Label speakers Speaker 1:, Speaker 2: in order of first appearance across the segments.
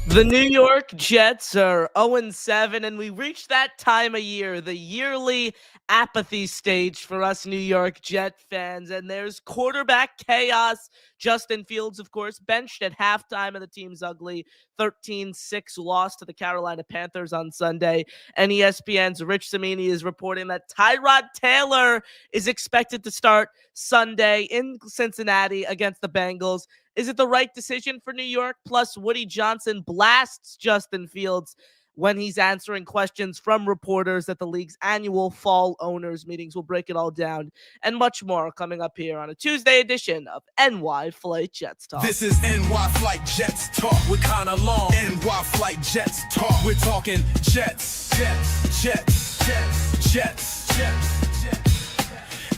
Speaker 1: The New York Jets are 0-7, and we reached that time of year, the yearly apathy stage for us New York Jet fans. And there's quarterback chaos. Justin Fields, of course, benched at halftime of the team's ugly 13-6 loss to the Carolina Panthers on Sunday. And ESPN's Rich Cimini is reporting that Tyrod Taylor is expected to start Sunday in Cincinnati against the Bengals. Is it the right decision for New York? Plus, Woody Johnson blasts Justin Fields when he's answering questions from reporters at the league's annual fall owners meetings. We'll break it all down and much more coming up here on a Tuesday edition of NY Flight Jets Talk.
Speaker 2: This is NY Flight Jets Talk with Connor Long. NY Flight Jets Talk. We're talking Jets, Jets, Jets, Jets, Jets, Jets.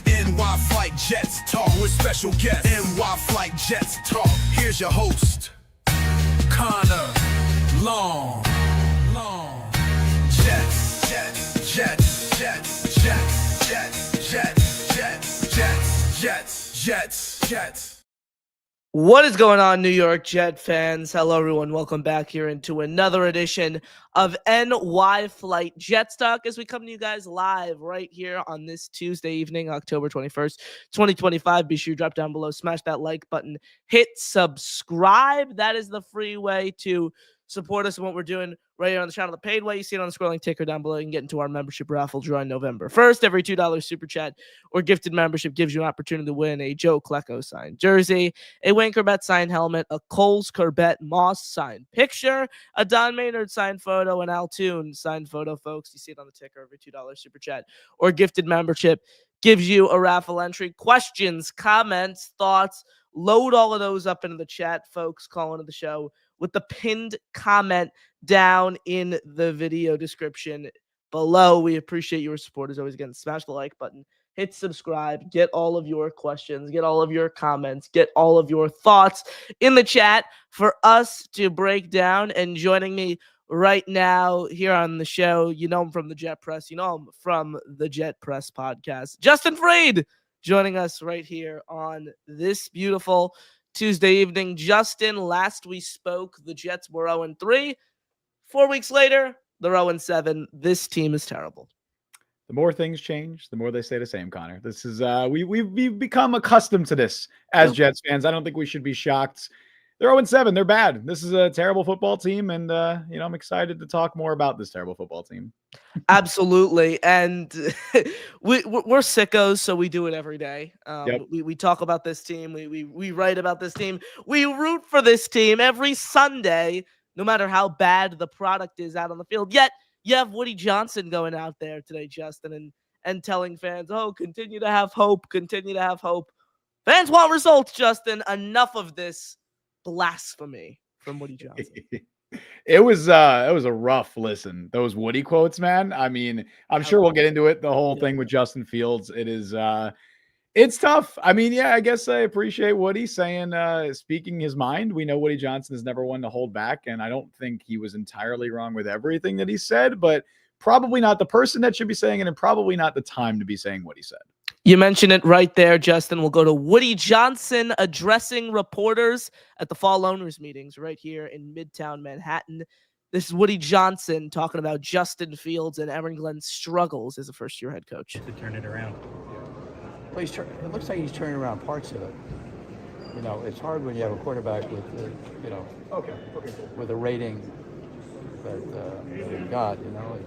Speaker 2: NY Flight Jets Talk with special guests. NY Flight Jets Talk. Here's your host, Connor Long. Jets, Jets, Jets, Jets, Jets, Jets, Jets, Jets, Jets, Jets, Jets, Jets.
Speaker 1: What is going on, New York Jet fans? Hello, everyone. Welcome back here into another edition of NY Flight Jets Talk as we come to you guys live right here on this Tuesday evening, October 21st, 2025. Be sure you drop down below, smash that like button, hit subscribe. That is the free way to support us in what we're doing right here on the channel. The paid way, you see it on the scrolling ticker down below. You can get into our membership raffle drawing November 1st. Every $2 super chat or gifted membership gives you an opportunity to win a Joe Klecko signed jersey, a Wayne Corbett signed helmet, a Coles Corbett Moss signed picture, a Don Maynard signed photo, an Al Toon signed photo, folks. You see it on the ticker. Every $2 super chat or gifted membership gives you a raffle entry. Questions, comments, thoughts, load all of those up into the chat, folks. Call into the show with the pinned comment down in the video description below. We appreciate your support as always. Again, smash the like button, hit subscribe, get all of your questions, get all of your comments, get all of your thoughts in the chat for us to break down. And joining me right now here on the show, you know him from the Jet Press, you know him from the Jet Press podcast, Justin Freed, joining us right here on this beautiful Tuesday evening. Justin, last we spoke, the Jets were 0-3. 4 weeks later, they're 0-7. This team is terrible.
Speaker 3: The more things change, the more they stay the same, Connor. This is we've become accustomed to this as Jets fans. I don't think we should be shocked. They're 0-7. They're bad. This is a terrible football team, and I'm excited to talk more about this terrible football team.
Speaker 1: Absolutely, and we're sickos, so we do it every day. We talk about this team. We write about this team. We root for this team every Sunday, no matter how bad the product is out on the field. Yet you have Woody Johnson going out there today, Justin, and telling fans, "Oh, continue to have hope. Continue to have hope." Fans want results, Justin. Enough of this blasphemy from Woody Johnson.
Speaker 3: It was a rough listen. Those Woody quotes, man. I mean, I'm sure we'll get into it. The whole thing with Justin Fields. It is it's tough. I mean, yeah, I guess I appreciate Woody saying speaking his mind. We know Woody Johnson is never one to hold back, and I don't think he was entirely wrong with everything that he said, but probably not the person that should be saying it, and probably not the time to be saying what he said.
Speaker 1: You mentioned it right there, Justin. We'll go to Woody Johnson addressing reporters at the fall owners meetings right here in Midtown Manhattan. This is Woody Johnson talking about Justin Fields and Aaron Glenn's struggles as a first-year head coach.
Speaker 4: To turn it around.
Speaker 5: Well, it looks like he's turning around parts of it. You know, it's hard when you have a quarterback with, with a rating that he got. You know,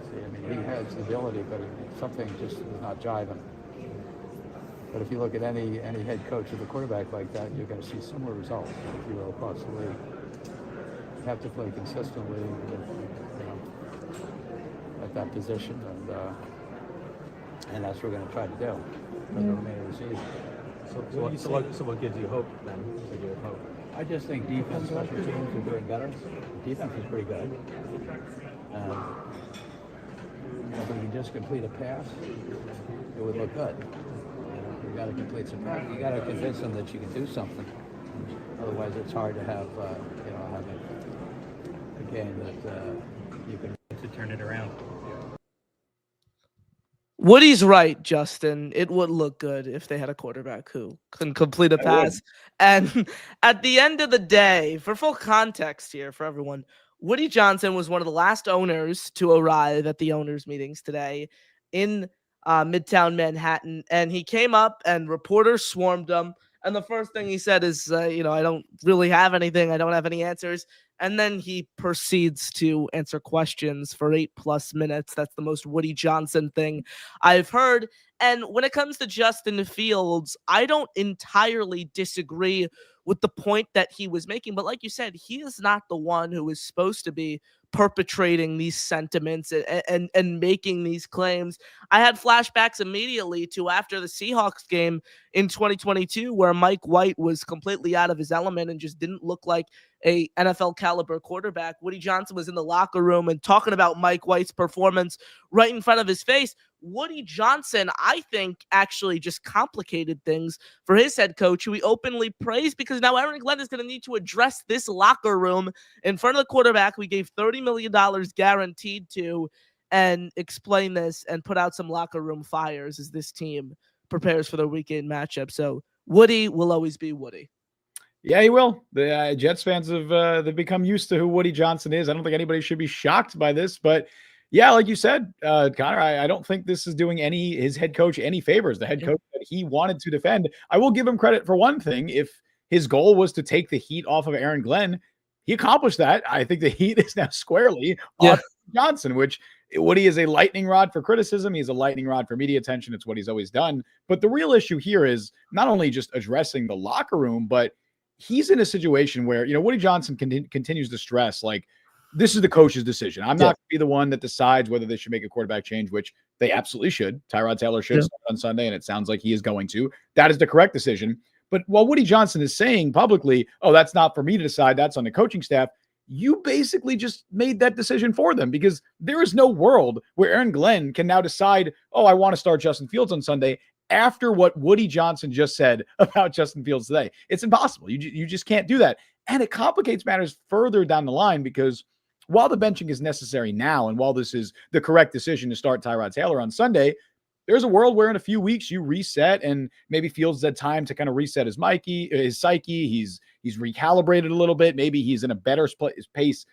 Speaker 5: he has the ability, but something just is not jiving. But if you look at any head coach with a quarterback like that, you're going to see similar results, if you will, across the league. You have to play consistently at that position, and that's what we're going to try to do for the remainder of the season.
Speaker 4: So what gives you hope then?
Speaker 5: I just think defense, special teams are doing better. Defense is pretty good. If we can just complete a pass, it would look good. You got to complete some pass. You got to convince them that you can do something. Otherwise, it's hard to have have a game that you can
Speaker 4: to turn it around.
Speaker 1: Woody's right, Justin. It would look good if they had a quarterback who can complete a pass. And at the end of the day, for full context here for everyone, Woody Johnson was one of the last owners to arrive at the owners' meetings today in Midtown Manhattan, and he came up and reporters swarmed him. And the first thing he said is, I don't really have anything. I don't have any answers. And then he proceeds to answer questions for 8+ minutes. That's the most Woody Johnson thing I've heard. And when it comes to Justin Fields, I don't entirely disagree with the point that he was making. But like you said, he is not the one who is supposed to be perpetrating these sentiments and making these claims. I had flashbacks immediately to after the Seahawks game in 2022, where Mike White was completely out of his element and just didn't look like a NFL caliber quarterback. Woody Johnson was in the locker room and talking about Mike White's performance right in front of his face. Woody Johnson, I think, actually just complicated things for his head coach, who he openly praised, because now Aaron Glenn is going to need to address this locker room in front of the quarterback we gave $30 million guaranteed to, and explain this and put out some locker room fires as this team prepares for their weekend matchup. So Woody will always be Woody.
Speaker 3: Yeah, he will. The Jets fans have they've become used to who Woody Johnson is. I don't think anybody should be shocked by this, but yeah, like you said, Connor, I don't think this is doing his head coach any favors. The head coach that he wanted to defend. I will give him credit for one thing. If his goal was to take the heat off of Aaron Glenn, he accomplished that. I think the heat is now squarely off Johnson, which Woody is a lightning rod for criticism. He's a lightning rod for media attention. It's what he's always done. But the real issue here is not only just addressing the locker room, but he's in a situation where, Woody Johnson continues to stress, like, this is the coach's decision. I'm not going to be the one that decides whether they should make a quarterback change, which they absolutely should. Tyrod Taylor should start on Sunday, and it sounds like he is going to. That is the correct decision. But while Woody Johnson is saying publicly, oh, that's not for me to decide, that's on the coaching staff, you basically just made that decision for them, because there is no world where Aaron Glenn can now decide, oh, I want to start Justin Fields on Sunday after what Woody Johnson just said about Justin Fields today. It's impossible. You just can't do that. And it complicates matters further down the line, because while the benching is necessary now, and while this is the correct decision to start Tyrod Taylor on Sunday, there's a world where in a few weeks you reset, and maybe Fields had time to kind of reset his psyche. He's recalibrated a little bit. Maybe he's in a better space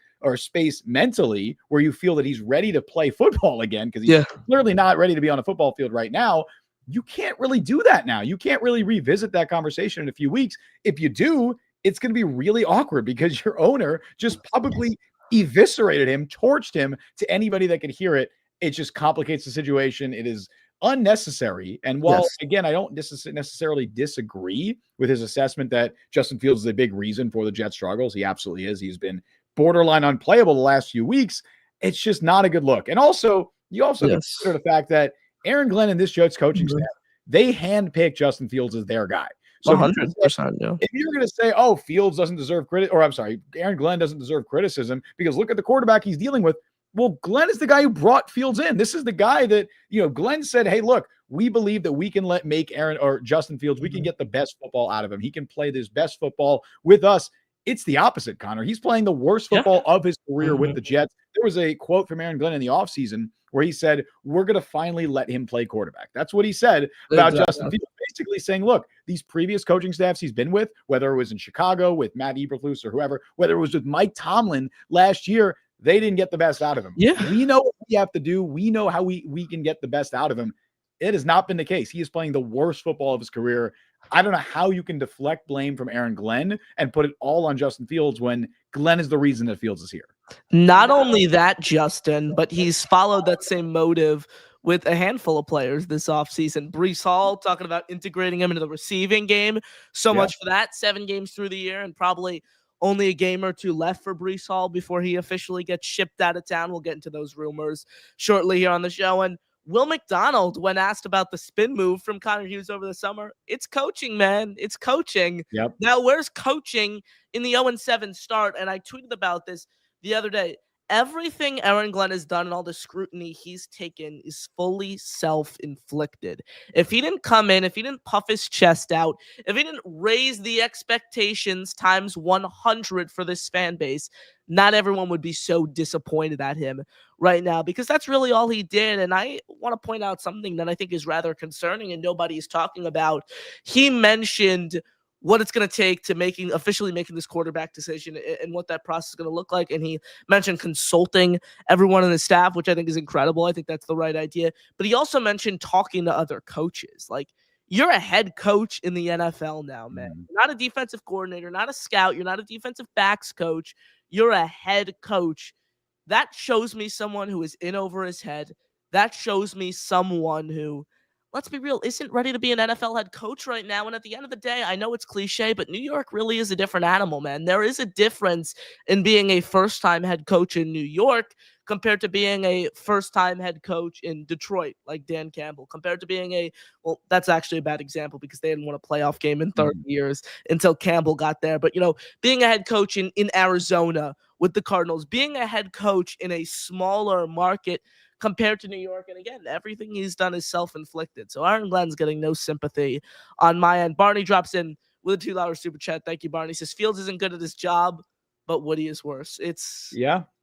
Speaker 3: mentally, where you feel that he's ready to play football again, because he's clearly not ready to be on a football field right now. You can't really do that now. You can't really revisit that conversation in a few weeks. If you do, it's going to be really awkward, because your owner just publicly eviscerated him, torched him to anybody that could hear it. It just complicates the situation. It is unnecessary. And while, again, I don't necessarily disagree with his assessment that Justin Fields is a big reason for the Jets' struggles. He absolutely is. He's been borderline unplayable the last few weeks. It's just not a good look. And also, you also consider the fact that Aaron Glenn and this Jets coaching staff, they handpicked Justin Fields as their guy. So
Speaker 1: 100%.
Speaker 3: If you're going to say, oh, Fields doesn't deserve credit, or I'm sorry, Aaron Glenn doesn't deserve criticism because look at the quarterback he's dealing with. Well, Glenn is the guy who brought Fields in. This is the guy that, Glenn said, hey, look, we believe that we can make Aaron or Justin Fields, we can get the best football out of him. He can play this best football with us. It's the opposite, Connor. He's playing the worst football of his career with the Jets. There was a quote from Aaron Glenn in the offseason where he said, we're going to finally let him play quarterback. That's what he said about Justin Fields, basically saying, look, these previous coaching staffs he's been with, whether it was in Chicago with Matt Eberflus or whoever, whether it was with Mike Tomlin last year, they didn't get the best out of him. We know what we have to do. We know how we can get the best out of him. It has not been the case. He is playing the worst football of his career. I don't know how you can deflect blame from Aaron Glenn and put it all on Justin Fields when Glenn is the reason that Fields is here.
Speaker 1: Not only that, Justin, but he's followed that same motive with a handful of players this offseason. Breece Hall, talking about integrating him into the receiving game. So much for that. 7 games through the year, and probably only a game or two left for Breece Hall before he officially gets shipped out of town. We'll get into those rumors shortly here on the show. And Will McDonald, when asked about the spin move from Connor Hughes over the summer, it's coaching, man. It's coaching. Now, where's coaching in the 0-7 start? And I tweeted about this the other day. Everything Aaron Glenn has done and all the scrutiny he's taken is fully self-inflicted. If he didn't come in, if he didn't puff his chest out, if he didn't raise the expectations times 100 for this fan base, not everyone would be so disappointed at him right now, because that's really all he did. And I want to point out something that I think is rather concerning and nobody is talking about. He mentioned what it's going to take to officially making this quarterback decision and what that process is going to look like. And he mentioned consulting everyone on the staff, which I think is incredible. I think that's the right idea. But he also mentioned talking to other coaches. Like, you're a head coach in the NFL now, man. You're not a defensive coordinator, not a scout. You're not a defensive backs coach. You're a head coach. That shows me someone who is in over his head. That shows me someone who, let's be real, isn't ready to be an NFL head coach right now. And at the end of the day, I know it's cliche, but New York really is a different animal, man. There is a difference in being a first-time head coach in New York compared to being a first-time head coach in Detroit, like Dan Campbell, compared to being well, that's actually a bad example because they hadn't won a playoff game in 30 years until Campbell got there. But, being a head coach in Arizona with the Cardinals, being a head coach in a smaller market compared to New York. And again, everything he's done is self-inflicted. So Aaron Glenn's getting no sympathy on my end. Barney drops in with a $2 super chat. Thank you, Barney. He says Fields isn't good at his job, but Woody is worse.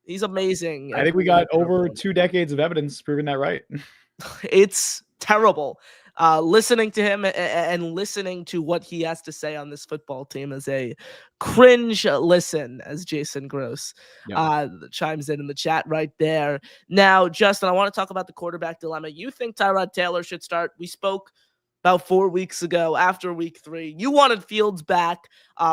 Speaker 1: He's amazing.
Speaker 3: I think we got over 2 decades of evidence proving that right.
Speaker 1: It's terrible. Listening to him and listening to what he has to say on this football team is a cringe listen, as Jason Gross chimes in the chat right there. Now, Justin, I want to talk about the quarterback dilemma. You think Tyrod Taylor should start? We spoke about 4 weeks ago after week 3. You wanted Fields back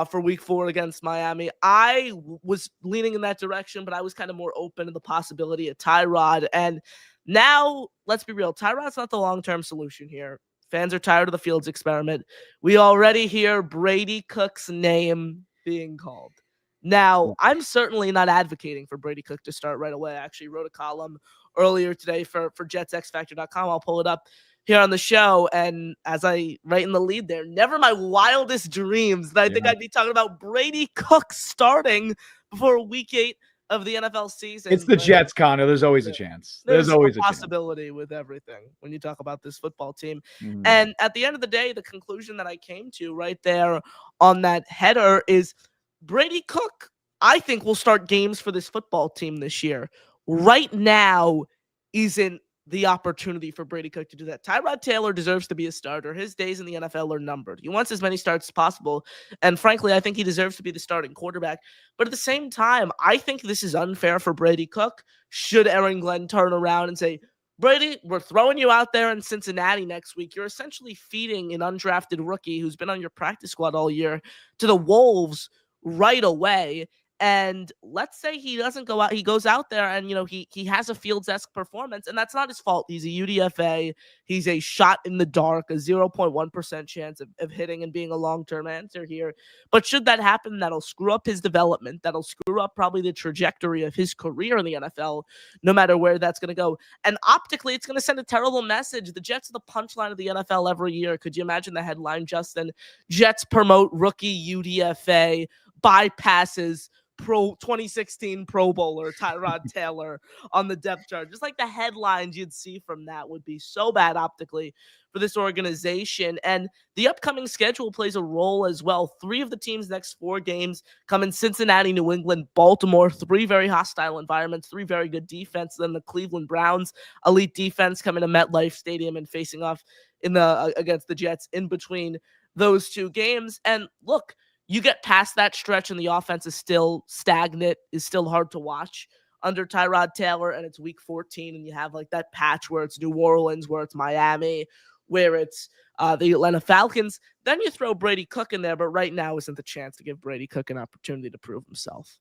Speaker 1: for week 4 against Miami. I was leaning in that direction, but I was kind of more open to the possibility of Tyrod. And now, let's be real. Tyrod's not the long-term solution here. Fans are tired of the Fields experiment. We already hear Brady Cook's name being called. Now, I'm certainly not advocating for Brady Cook to start right away. I actually wrote a column earlier today for JetsXFactor.com. I'll pull it up here on the show. And as I write in the lead there, never my wildest dreams that I think I'd be talking about Brady Cook starting before week 8 of the NFL season.
Speaker 3: It's the Jets, Connor. There's always a chance. There's always a
Speaker 1: possibility with everything when you talk about this football team. And at the end of the day, the conclusion that I came to right there on that header is Brady Cook, I think, will start games for this football team this year. Right now isn't the opportunity for Brady Cook to do that. Tyrod Taylor deserves to be a starter. His days in the NFL are numbered. He wants as many starts as possible. And frankly, I think he deserves to be the starting quarterback. But at the same time, I think this is unfair for Brady Cook. Should Aaron Glenn turn around and say, Brady, we're throwing you out there in Cincinnati next week. You're essentially feeding an undrafted rookie who's been on your practice squad all year to the Wolves right away. And let's say he doesn't go out, he goes out there and, he has a Fields-esque performance, and that's not his fault. He's a UDFA. He's a shot in the dark, a 0.1% chance of hitting and being a long-term answer here. But should that happen, that'll screw up his development. That'll screw up probably the trajectory of his career in the NFL, no matter where that's going to go. And optically, it's going to send a terrible message. The Jets are the punchline of the NFL every year. Could you imagine the headline, Justin? Jets promote rookie UDFA, bypasses 2016 Pro Bowler Tyrod Taylor on the depth chart. Just like the headlines you'd see from that would be so bad optically for this organization. And the upcoming schedule plays a role as well. 3 of the team's next 4 games come in Cincinnati, New England, Baltimore. 3 very hostile environments, 3 very good defense. Then the Cleveland Browns, elite defense, coming to MetLife Stadium and facing off against the Jets in between those 2 games. And look, you get past that stretch and the offense is still stagnant, is still hard to watch under Tyrod Taylor, and it's week 14, and you have like that patch where it's New Orleans, where it's Miami, where it's the Atlanta Falcons. Then you throw Brady Cook in there, but right now isn't the chance to give Brady Cook an opportunity to prove himself.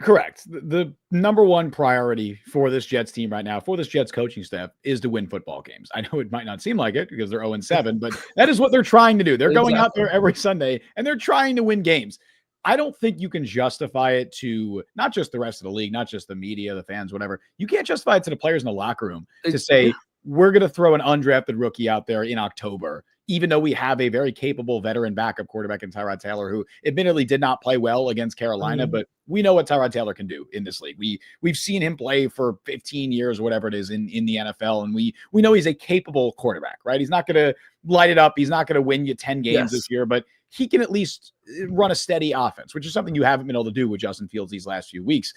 Speaker 3: Correct. The number one priority for this Jets team right now, for this Jets coaching staff, is to win football games. I know it might not seem like it because they're 0-7, but that is what they're trying to do. They're going out there every Sunday and they're trying to win games. I don't think you can justify it to not just the rest of the league, not just the media, the fans, whatever. You can't justify it to the players in the locker room to say, we're going to throw an undrafted rookie out there in October, even though we have a very capable veteran backup quarterback in Tyrod Taylor, who admittedly did not play well against Carolina, but we know what Tyrod Taylor can do in this league. We've seen him play for 15 years or whatever it is in the NFL, and we know he's a capable quarterback, right? He's not going to light it up. He's not going to win you 10 games this year, but he can at least run a steady offense, which is something you haven't been able to do with Justin Fields these last few weeks.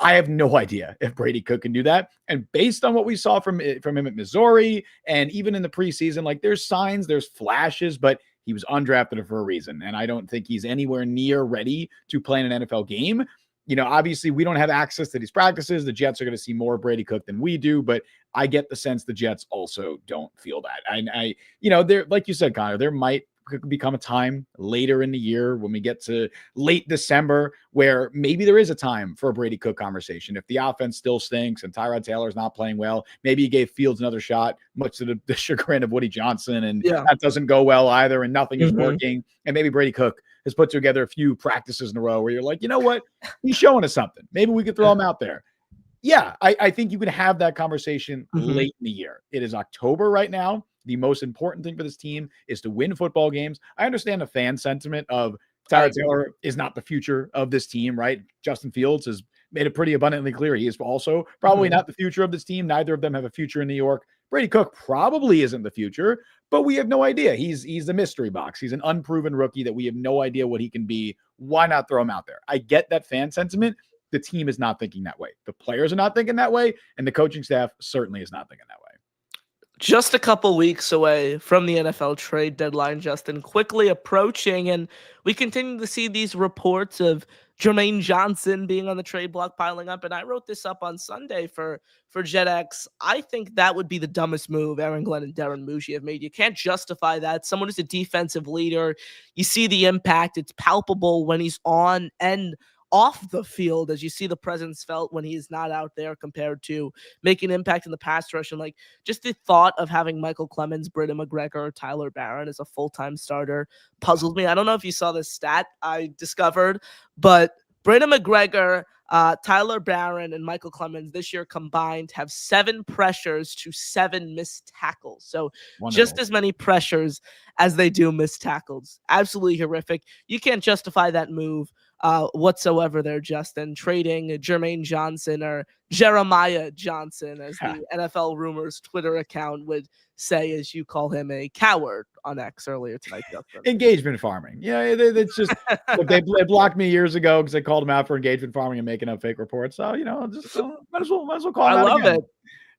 Speaker 3: I have no idea if Brady Cook can do that. And based on what we saw from him at Missouri and even in the preseason, like there's signs, there's flashes, but He was undrafted for a reason, and I don't think he's anywhere near ready to play in an NFL game. Obviously we don't have access to these practices. The Jets are going to see more Brady Cook than we do, but I get the sense the Jets also don't feel that. There, like you said, Connor, there might become a time later in the year when we get to late December where maybe there is a time for a Brady Cook conversation. If the offense still stinks and Tyrod Taylor is not playing well, maybe you gave Fields another shot, much to the chagrin of Woody Johnson, and that doesn't go well either, and nothing is working. And maybe Brady Cook has put together a few practices in a row where you're like, you know what? He's showing us something. Maybe we could throw him out there. Yeah, I think you can have that conversation late in the year. It is October right now. The most important thing for this team is to win football games. I understand the fan sentiment of Tyrod Taylor is not the future of this team, right? Justin Fields has made it pretty abundantly clear he is also probably not the future of this team. Neither of them have a future in New York. Brady Cook probably isn't the future, but we have no idea. He's a mystery box. He's an unproven rookie that we have no idea what he can be. Why not throw him out there? I get that fan sentiment. The team is not thinking that way. The players are not thinking that way, and the coaching staff certainly is not thinking that way.
Speaker 1: Just a couple weeks away from the NFL trade deadline, Justin, quickly approaching, and we continue to see these reports of Jermaine Johnson being on the trade block piling up, and I wrote this up on Sunday for JetX. I think that would be the dumbest move Aaron Glenn and Darren Muji have made. You can't justify that. Someone who's a defensive leader, you see the impact. It's palpable when he's on and off the field, as you see the presence felt when he is not out there compared to making impact in the pass rush. And just the thought of having Michael Clemens, Britta McGregor, Tyler Barron as a full-time starter puzzled me. I don't know if you saw this stat I discovered, but Britta McGregor, Tyler Barron, and Michael Clemens this year combined have 7 pressures to 7 missed tackles. So just as many pressures as they do missed tackles. Absolutely horrific. You can't justify that move whatsoever there, Justin. Trading Jermaine Johnson, or Jeremiah Johnson, as the NFL Rumors Twitter account would say, as you call him, a coward on X earlier tonight, Justin.
Speaker 3: Engagement farming. Yeah, it's just look, they blocked me years ago because I called him out for engagement farming and making up fake reports. So might as well call him out. I love it.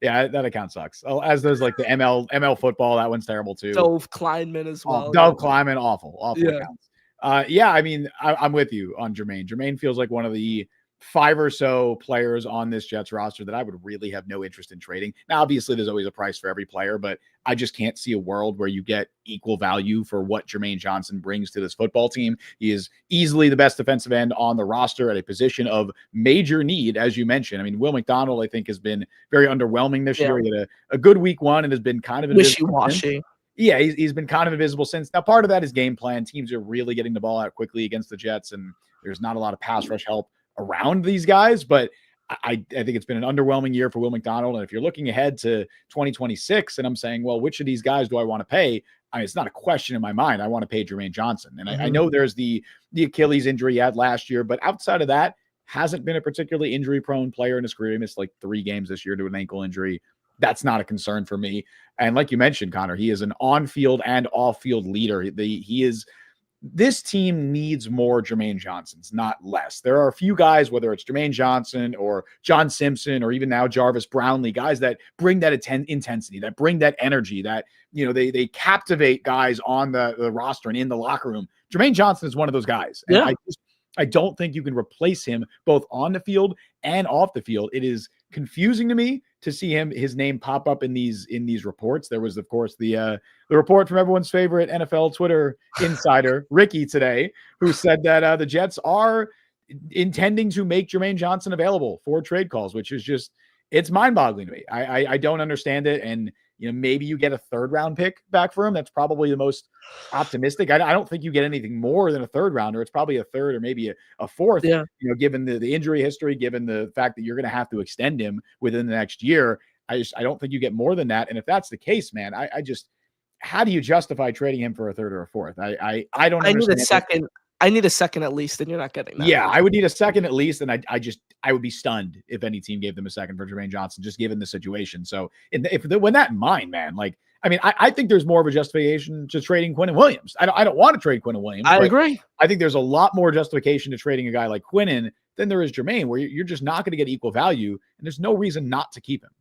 Speaker 3: Yeah, that account sucks. Oh, as does the ML football. That one's terrible too.
Speaker 1: Dove Kleinman as well.
Speaker 3: Dove Kleinman, awful accounts. I mean, I'm with you on Jermaine. Jermaine feels like one of the 5 or so players on this Jets roster that I would really have no interest in trading. Now, obviously, there's always a price for every player, but I just can't see a world where you get equal value for what Jermaine Johnson brings to this football team. He is easily the best defensive end on the roster at a position of major need, as you mentioned. I mean, Will McDonald, I think, has been very underwhelming this year. He had a good week 1 and has been kind of
Speaker 1: wishy-washy.
Speaker 3: Yeah, he's been kind of invisible since. Now, part of that is game plan. Teams are really getting the ball out quickly against the Jets, and there's not a lot of pass rush help around these guys. But I think it's been an underwhelming year for Will McDonald. And if you're looking ahead to 2026, and I'm saying, well, which of these guys do I want to pay? I mean, it's not a question in my mind. I want to pay Jermaine Johnson. And I know there's the Achilles injury he had last year, but outside of that, hasn't been a particularly injury-prone player in his career. He missed 3 games this year to an ankle injury. That's not a concern for me. And like you mentioned, Connor, he is an on-field and off-field leader. This team needs more Jermaine Johnsons, not less. There are a few guys, whether it's Jermaine Johnson or John Simpson or even now Jarvis Brownlee, guys that bring that intensity, that bring that energy, that they captivate guys on the roster and in the locker room. Jermaine Johnson is one of those guys. And I don't think you can replace him both on the field and off the field. It is confusing to me to see his name pop up in these reports. There was, of course, the report from everyone's favorite NFL Twitter insider, Ricky, today, who said that the Jets are intending to make Jermaine Johnson available for trade calls, which is just, it's mind-boggling to me. I don't understand it. And maybe you get a 3rd round pick back for him. That's probably the most optimistic. I don't think you get anything more than a 3rd rounder. It's probably a 3rd or maybe a 4th, given the injury history, given the fact that you're going to have to extend him within the next year. I don't think you get more than that. And if that's the case, man, how do you justify trading him for a 3rd or a 4th? I don't understand.
Speaker 1: I need a 2nd at least, and you're not getting that.
Speaker 3: Yeah, I would need a 2nd at least, and I would be stunned if any team gave them a 2nd for Jermaine Johnson, just given the situation. So when that in mind, man, I think there's more of a justification to trading Quinnen Williams. I don't want to trade Quinnen Williams.
Speaker 1: I agree.
Speaker 3: I think there's a lot more justification to trading a guy like Quinnen than there is Jermaine, where you're just not going to get equal value, and there's no reason not to keep him.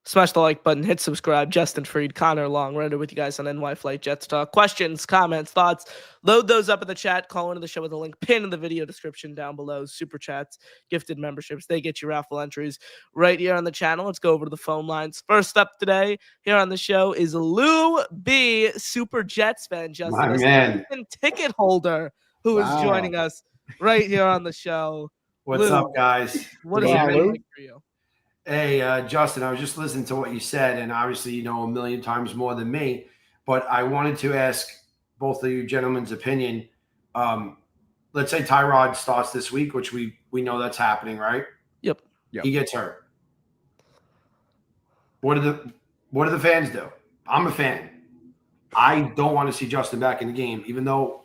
Speaker 1: Smash the like button, hit subscribe. Justin Freed, Connor Long, right here with you guys on NY Flight Jets Talk. Questions, comments, thoughts, load those up in the chat. Call into the show with a link pinned in the video description down below. Super chats, gifted memberships, they get you raffle entries right here on the channel. Let's go over to the phone lines. First up today here on the show is Lou B, Super Jets fan. Justin,
Speaker 6: My
Speaker 1: a
Speaker 6: man.
Speaker 1: season ticket holder who is joining us right here on the show.
Speaker 6: What's
Speaker 1: Lou,
Speaker 6: up, guys?
Speaker 1: what has it been like for you?
Speaker 6: Hey, Justin, I was just listening to what you said, and obviously you know a million times more than me, but I wanted to ask both of you gentlemen's opinion. Let's say Tyrod starts this week, which we know that's happening, right?
Speaker 1: Yep.
Speaker 6: He gets hurt. What do the fans do? I'm a fan. I don't want to see Justin back in the game, even though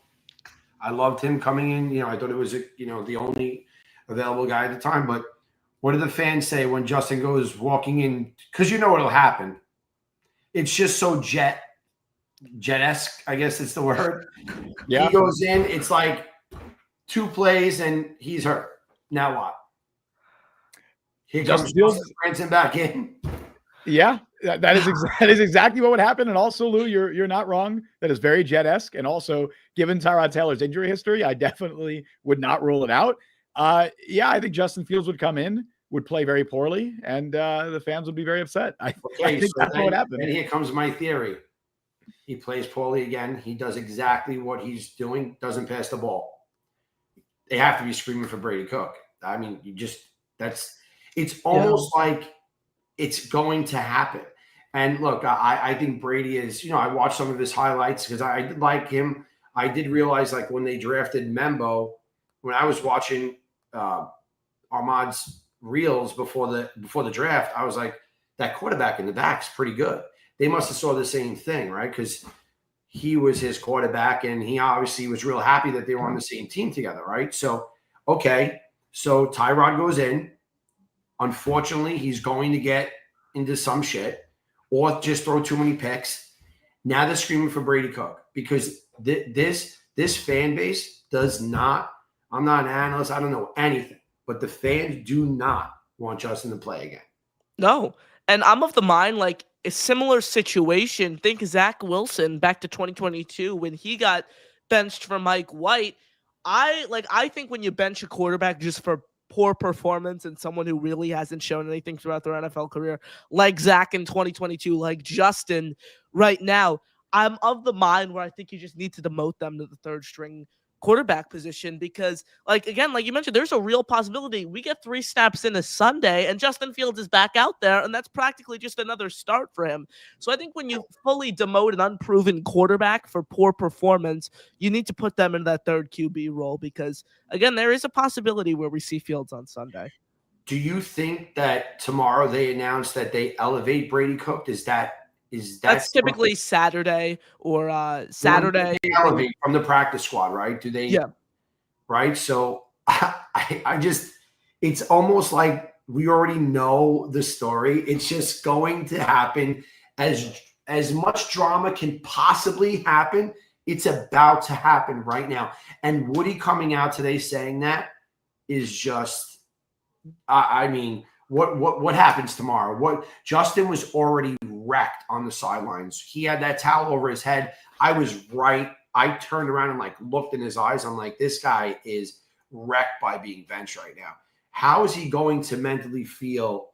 Speaker 6: I loved him coming in. You know, I thought it was the only available guy at the time, but what do the fans say when Justin goes walking in? Because you know what'll happen. It's just so jet-esque, I guess it's the word. Yeah. He goes in, it's like 2 plays, and he's hurt. Now what? Here comes Justin Branson back in.
Speaker 3: Yeah, that is exactly what would happen. And also, Lou, you're not wrong. That is very jet-esque. And also, given Tyrod Taylor's injury history, I definitely would not rule it out. Yeah, I think Justin Fields would come in, would play very poorly, and the fans would be very upset. I think that's what would happen.
Speaker 6: And here comes my theory. He plays poorly again. He does exactly what he's doing, doesn't pass the ball. They have to be screaming for Brady Cook. I mean, it's almost like it's going to happen. And look, I think Brady is, I watched some of his highlights because I did like him. I did realize, like, when they drafted Membo, when I was watching Ahmad's reels before the draft, I was like, that quarterback in the back's pretty good. They must have saw the same thing, right? Because he was his quarterback, and he obviously was real happy that they were on the same team together, right? So, okay, so Tyrod goes in. Unfortunately, he's going to get into some shit or just throw too many picks. Now they're screaming for Brady Cook because this fan base does not. I'm not an analyst. I don't know anything, but the fans do not want Justin to play again.
Speaker 1: No. And I'm of the mind, like, a similar situation. Think Zach Wilson back to 2022 when he got benched for Mike White. I think when you bench a quarterback just for poor performance and someone who really hasn't shown anything throughout their NFL career, like Zach in 2022, like Justin right now, I'm of the mind where I think you just need to demote them to the third string quarterback position because, like, again, like you mentioned, there's a real possibility we get 3 snaps in a Sunday and Justin Fields is back out there, and that's practically just another start for him. So I think when you fully demote an unproven quarterback for poor performance, you need to put them in that third QB role because, again, there is a possibility where we see Fields on Sunday.
Speaker 6: Do you think that tomorrow they announce that they elevate Brady Cook? That's
Speaker 1: typically Saturday or Saturday.
Speaker 6: Elevate from the practice squad, right? Do they?
Speaker 1: Yeah.
Speaker 6: Right. So I just, it's almost like we already know the story. It's just going to happen as much drama can possibly happen. It's about to happen right now. And Woody coming out today saying that is just, I mean, what happens tomorrow? Justin was already wrecked on the sidelines. He had that towel over his head. I was right. I turned around and like looked in his eyes. I'm like, this guy is wrecked by being benched right now. How is he going to mentally feel?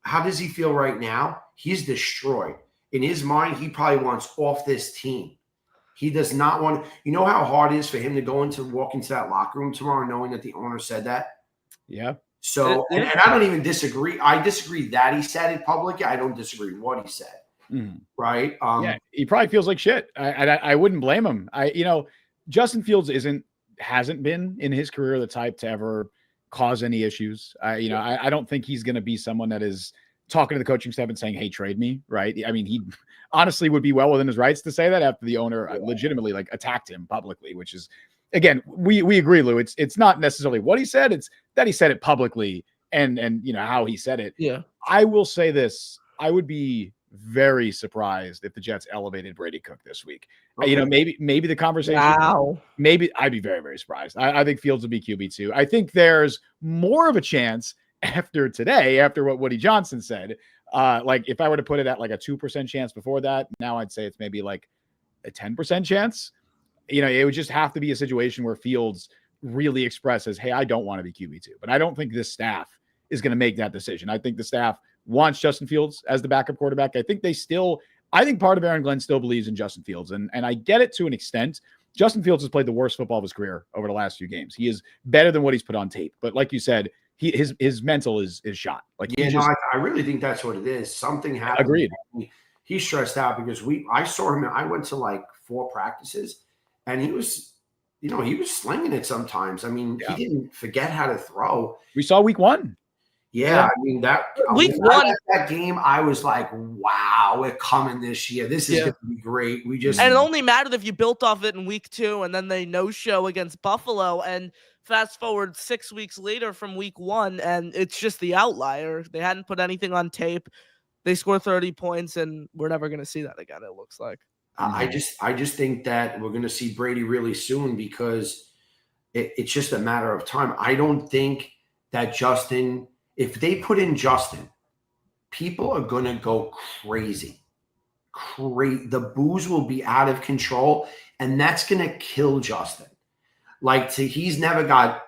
Speaker 6: How does he feel right now? He's destroyed. In his mind, he probably wants off this team. He does not want, you know how hard it is for him to walk into that locker room tomorrow knowing that the owner said that?
Speaker 3: Yeah.
Speaker 6: So, and I don't even disagree. I disagree that he said it publicly. I don't disagree what he said. Right.
Speaker 3: Yeah. He probably feels like shit. I wouldn't blame him. Justin Fields hasn't been in his career the type to ever cause any issues. I don't think he's going to be someone that is talking to the coaching staff and saying, "Hey, trade me." Right. I mean, he honestly would be well within his rights to say that after the owner legitimately like attacked him publicly, which is, again, we agree, Lou. It's not necessarily what he said; it's that he said it publicly and how he said it.
Speaker 1: Yeah.
Speaker 3: I will say this: I would be very surprised if the Jets elevated Brady Cook this week. Okay. Maybe the conversation.
Speaker 1: Wow.
Speaker 3: Maybe I'd be very, very surprised. I think Fields will be QB2. I think there's more of a chance after today, after what Woody Johnson said, Like if I were to put it at like a 2% chance before that, now I'd say it's maybe like a 10% chance. You know, it would just have to be a situation where Fields really expresses, hey, I don't want to be QB2. But I don't think this staff is going to make that decision. I think the staff wants Justin Fields as the backup quarterback. I think part of Aaron Glenn still believes in Justin Fields. And I get it to an extent. Justin Fields has played the worst football of his career over the last few games. He is better than what he's put on tape. But like you said, his mental is shot. Like,
Speaker 6: yeah, I really think that's what it is. Something happened.
Speaker 3: Agreed.
Speaker 6: He's stressed out because I saw him. I went to like 4 practices, and he was slinging it sometimes. I mean, he didn't forget how to throw.
Speaker 3: We saw week 1.
Speaker 6: Yeah, I mean
Speaker 1: week 1
Speaker 6: that game, I was like, wow, we're coming this year. This is going to be great. And
Speaker 1: it only mattered if you built off it in week 2, and then they no-show against Buffalo, and fast forward 6 weeks later from week 1, and it's just the outlier. They hadn't put anything on tape. They score 30 points, and we're never going to see that again, it looks like.
Speaker 6: I just think that we're going to see Brady really soon because it's just a matter of time. I don't think that Justin, if they put in Justin, people are going to go crazy. The boos will be out of control, and that's going to kill Justin. Like, he's never got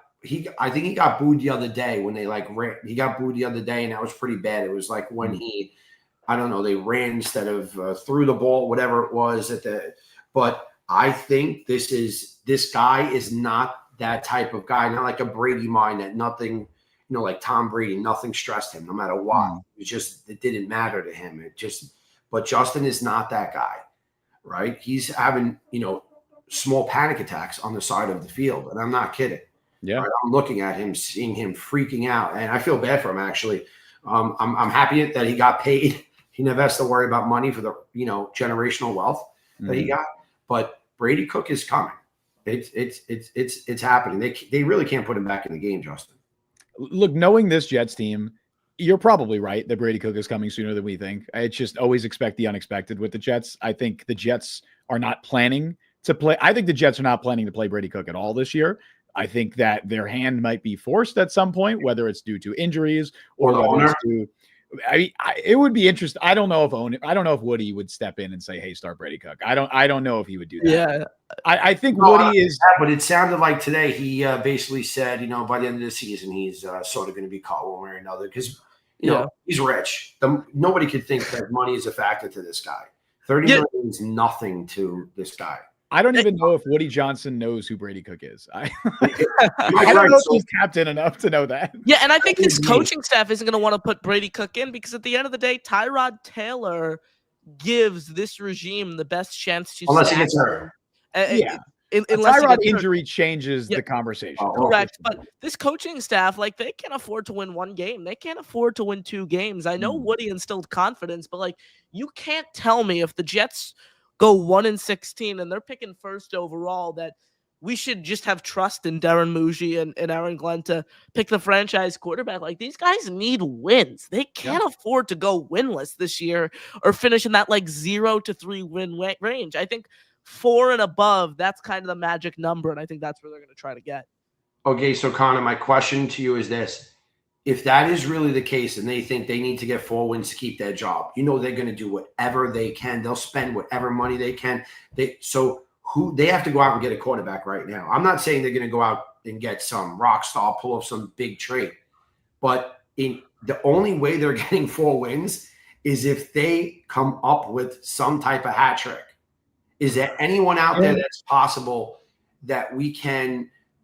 Speaker 6: I think he got booed the other day when they he got booed the other day, and that was pretty bad. It was like when they ran instead of threw the ball, whatever it was but I think this guy is not that type of guy, not like a Brady mind that nothing, like Tom Brady, nothing stressed him no matter what. It didn't matter to him. But Justin is not that guy, right? He's having, small panic attacks on the side of the field. And I'm not kidding.
Speaker 3: Yeah.
Speaker 6: Right? I'm looking at him, seeing him freaking out. And I feel bad for him, actually. I'm happy that he got paid. He never has to worry about money for the, generational wealth that he got. But Brady Cook is coming. It's happening. They really can't put him back in the game, Justin.
Speaker 3: Look, knowing this Jets team, you're probably right that Brady Cook is coming sooner than we think. It's just always expect the unexpected with the Jets. I think the Jets are not planning to play. I think the Jets are not planning to play Brady Cook at all this year. I think that their hand might be forced at some point, whether it's due to injuries or whether it's due. It would be interesting. I don't know if Woody would step in and say, "Hey, start Brady Cook." I don't know if he would do that.
Speaker 1: Yeah,
Speaker 3: I think Woody is.
Speaker 6: But it sounded like today he basically said, by the end of the season, he's sort of going to be caught one way or another because he's rich. Nobody could think that money is a factor to this guy. 30 million is nothing to this guy.
Speaker 3: I don't even know if Woody Johnson knows who Brady Cook is. I don't know if he's tapped in enough to know that.
Speaker 1: Yeah, and I think this coaching staff isn't going to want to put Brady Cook in because at the end of the day, Tyrod Taylor gives this regime the best chance to
Speaker 6: unless he gets hurt.
Speaker 3: Tyrod injury changes the conversation.
Speaker 1: Correct. But this coaching staff, they can't afford to win 1 game. They can't afford to win 2 games. I know Woody instilled confidence, but you can't tell me if the Jets go 1-16 and they're picking first overall that we should just have trust in Darren Muji and Aaron Glenn to pick the franchise quarterback. These guys need wins. They can't afford to go winless this year or finish in that 0 to 3 win range. I think 4 and above, that's kind of the magic number, and I think that's where they're going to try to get.
Speaker 6: Okay, so Connor, my question to you is this. If that is really the case and they think they need to get 4 wins to keep their job, they're going to do whatever they can. They'll spend whatever money they can. They have to go out and get a quarterback right now. I'm not saying they're going to go out and get some rock star, pull off some big trade. But the only way they're getting 4 wins is if they come up with some type of hat trick. Is there anyone out there that's possible that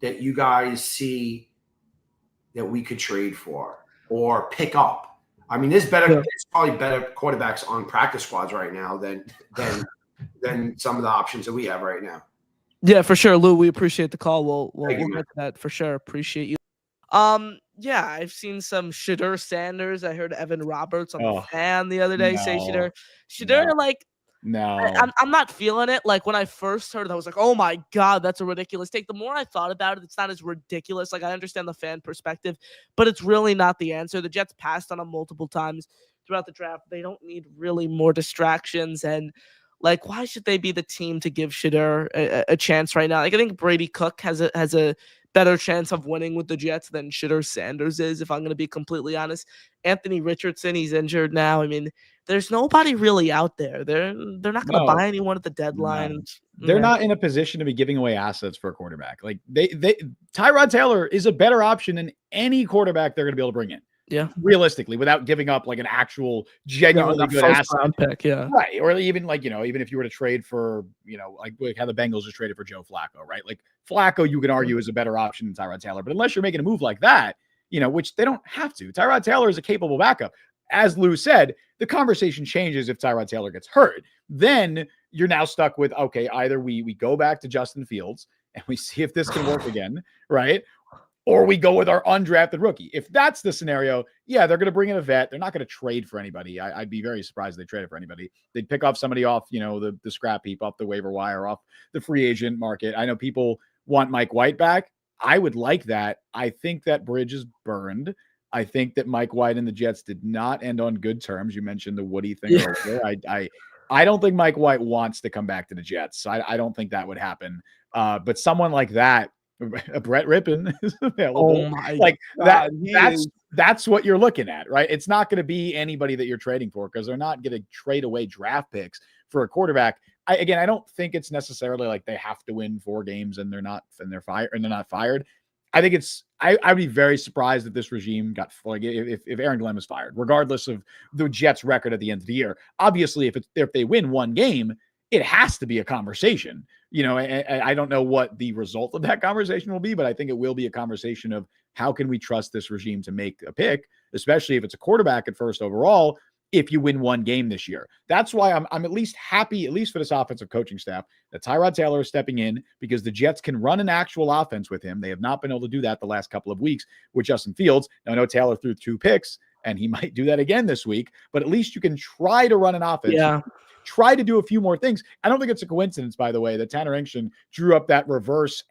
Speaker 6: that you guys see that we could trade for or pick up? I mean, there's probably better quarterbacks on practice squads right now than some of the options that we have right now.
Speaker 1: Yeah, for sure, Lou. We appreciate the call. We'll get to that for sure. Appreciate you. Yeah, I've seen some Shadur Sanders. I heard Evan Roberts on the fan the other day say Shadur.
Speaker 3: No.
Speaker 1: I'm not feeling it. When I first heard it, I was like, oh my God, that's a ridiculous take. The more I thought about it, it's not as ridiculous. I understand the fan perspective, but it's really not the answer. The Jets passed on him multiple times throughout the draft. They don't need really more distractions. And why should they be the team to give Shadur a chance right now? I think Brady Cook has a better chance of winning with the Jets than Shitter Sanders is, if I'm going to be completely honest. Anthony Richardson, he's injured now. I mean, there's nobody really out there. They're not going to buy anyone at the deadline.
Speaker 3: They're not in a position to be giving away assets for a quarterback. Like Tyrod Taylor is a better option than any quarterback they're going to be able to bring in.
Speaker 1: Yeah,
Speaker 3: realistically, without giving up like an actual genuinely good asset
Speaker 1: round pick,
Speaker 3: right? Or even like even if you were to trade for like how the Bengals just traded for Joe Flacco, right? Like Flacco, you can argue is a better option than Tyrod Taylor, but unless you're making a move like that, which they don't have to. Tyrod Taylor is a capable backup. As Lou said, the conversation changes if Tyrod Taylor gets hurt. Then you're now stuck with okay, either we go back to Justin Fields and we see if this can work again, right? Or we go with our undrafted rookie. If that's the scenario, yeah, they're going to bring in a vet. They're not going to trade for anybody. I'd be very surprised if they traded for anybody. They'd pick off somebody off, the scrap heap, off the waiver wire, off the free agent market. I know people want Mike White back. I would like that. I think that bridge is burned. I think that Mike White and the Jets did not end on good terms. You mentioned the Woody thing earlier. I don't think Mike White wants to come back to the Jets. I don't think that would happen. But someone like that, Brett Rippon is available.
Speaker 1: Oh my
Speaker 3: like
Speaker 1: God,
Speaker 3: that's what you're looking at, right? It's not going to be anybody that you're trading for because they're not going to trade away draft picks for a quarterback. I don't think it's necessarily like they have to win 4 games and they're not fired. I think I'd be very surprised if this regime got if Aaron Glenn was fired, regardless of the Jets' record at the end of the year. Obviously, if they win 1 game, it has to be a conversation. I don't know what the result of that conversation will be, but I think it will be a conversation of how can we trust this regime to make a pick, especially if it's a quarterback at first overall, if you win 1 game this year. That's why I'm at least happy, at least for this offensive coaching staff, that Tyrod Taylor is stepping in because the Jets can run an actual offense with him. They have not been able to do that the last couple of weeks with Justin Fields. Now, I know Taylor threw 2 picks, and he might do that again this week, but at least you can try to run an offense.
Speaker 1: Yeah.
Speaker 3: Try to do a few more things. I don't think it's a coincidence, by the way, that Tanner Engstrom drew up that reverse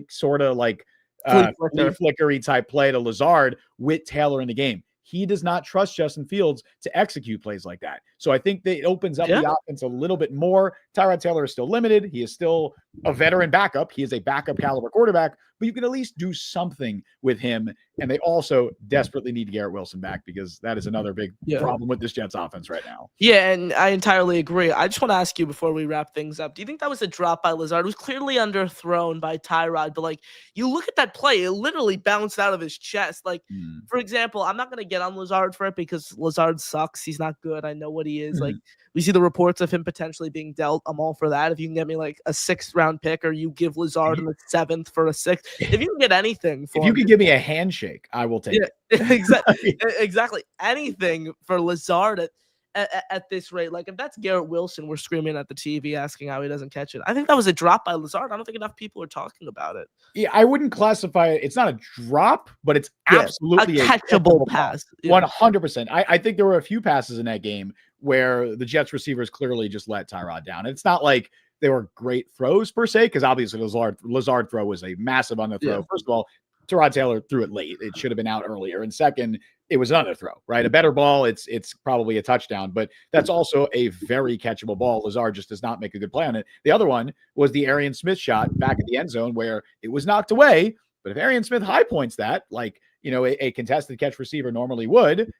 Speaker 3: sort of like flea flickery type play to Lazard with Taylor in the game. He does not trust Justin Fields to execute plays like that. So I think that it opens up the offense a little bit more. Tyrod Taylor is still limited. He is still a veteran backup. He is a backup caliber quarterback, but you can at least do something with him. And they also desperately need Garrett Wilson back because that is another big problem with this Jets offense right now.
Speaker 1: Yeah, and I entirely agree. I just want to ask you before we wrap things up, do you think that was a drop by Lazard? It was clearly underthrown by Tyrod, but like you look at that play, it literally bounced out of his chest. Like, for example, I'm not going to get on Lazard for it because Lazard sucks. He's not good. I know what he is. Like, we see the reports of him potentially being dealt. I'm all for that. If you can get me like a 6th round pick or you give Lazard in the 7th for a 6th, if you can get anything for
Speaker 3: if you could give me a handshake, I will take it.
Speaker 1: Exactly. Anything for Lazard at this rate. Like if that's Garrett Wilson, we're screaming at the TV asking how he doesn't catch it. I think that was a drop by Lazard. I don't think enough people are talking about it.
Speaker 3: Yeah, I wouldn't classify it. It's not a drop, but it's absolutely
Speaker 1: a catchable pass.
Speaker 3: 100%. I think there were a few passes in that game where the Jets receivers clearly just let Tyrod down. It's not like they were great throws per se, because obviously Lazard throw was a massive underthrow. Yeah. First of all, Tyrod Taylor threw it late. It should have been out earlier. And second, it was an underthrow, right? A better ball, it's probably a touchdown, but that's also a very catchable ball. Lazard just does not make a good play on it. The other one was the Arian Smith shot back at the end zone where it was knocked away. But if Arian Smith high points that, like, a contested catch receiver normally would,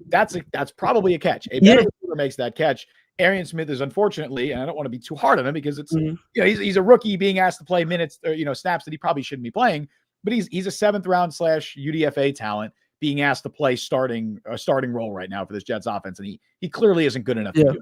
Speaker 3: that's probably a catch. A better receiver makes that catch. Arian Smith is unfortunately, and I don't want to be too hard on him because it's he's a rookie being asked to play minutes or snaps that he probably shouldn't be playing, but he's a 7th round / UDFA talent being asked to play a starting role right now for this Jets offense, and he clearly isn't good enough to do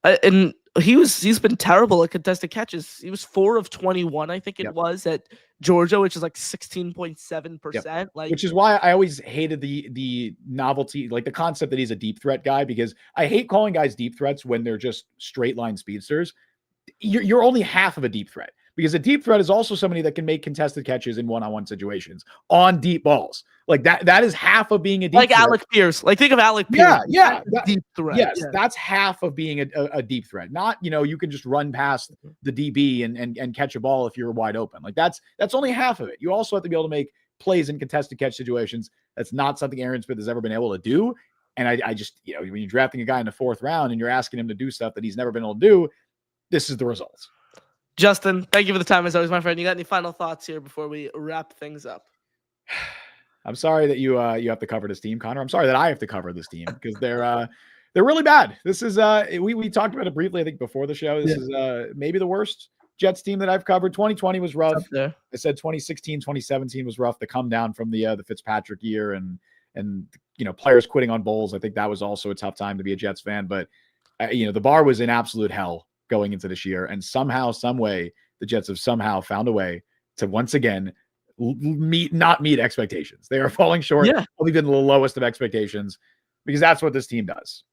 Speaker 3: that.
Speaker 1: And he's been terrible at contested catches. He was 4 of 21, I think it was, at Georgia, which is like 16.7%. Like,
Speaker 3: which is why I always hated the novelty, like the concept that he's a deep threat guy, because I hate calling guys deep threats when they're just straight line speedsters. You're only half of a deep threat, because a deep threat is also somebody that can make contested catches in one-on-one situations on deep balls. Like that is half of being a deep
Speaker 1: like
Speaker 3: threat.
Speaker 1: Alec Pierce. Like think of Alec Pierce.
Speaker 3: Yeah.
Speaker 1: Deep threat.
Speaker 3: Yes, that's half of being a deep threat. Not, you can just run past the DB and catch a ball if you're wide open. Like that's only half of it. You also have to be able to make plays in contested catch situations. That's not something Arian Smith has ever been able to do. And I just, when you're drafting a guy in the 4th round and you're asking him to do stuff that he's never been able to do, this is the results.
Speaker 1: Justin, thank you for the time as always, my friend. You got any final thoughts here before we wrap things up?
Speaker 3: I'm sorry that you have to cover this team, Connor. I'm sorry that I have to cover this team because they're really bad. This is we talked about it briefly, I think, before the show. This is maybe the worst Jets team that I've covered. 2020 was rough. I said 2016, 2017 was rough. The come down from the Fitzpatrick year and players quitting on bowls. I think that was also a tough time to be a Jets fan. But the bar was in absolute hell going into this year, and somehow, some way, the Jets have somehow found a way to once again not meet expectations. They are falling short, probably been the lowest of expectations, because that's what this team does.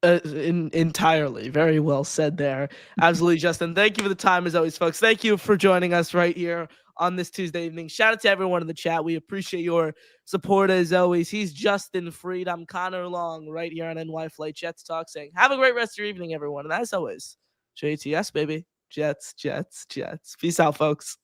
Speaker 1: Entirely. Very well said there. Absolutely, Justin. Thank you for the time as always, folks. Thank you for joining us right here on this Tuesday evening. Shout out to everyone in the chat. We appreciate your support as always. He's Justin Freed. I'm Connor Long right here on NY Flight Jets Talk, saying have a great rest of your evening, everyone. And as always, JTS, baby. Jets, Jets, Jets. Peace out, folks.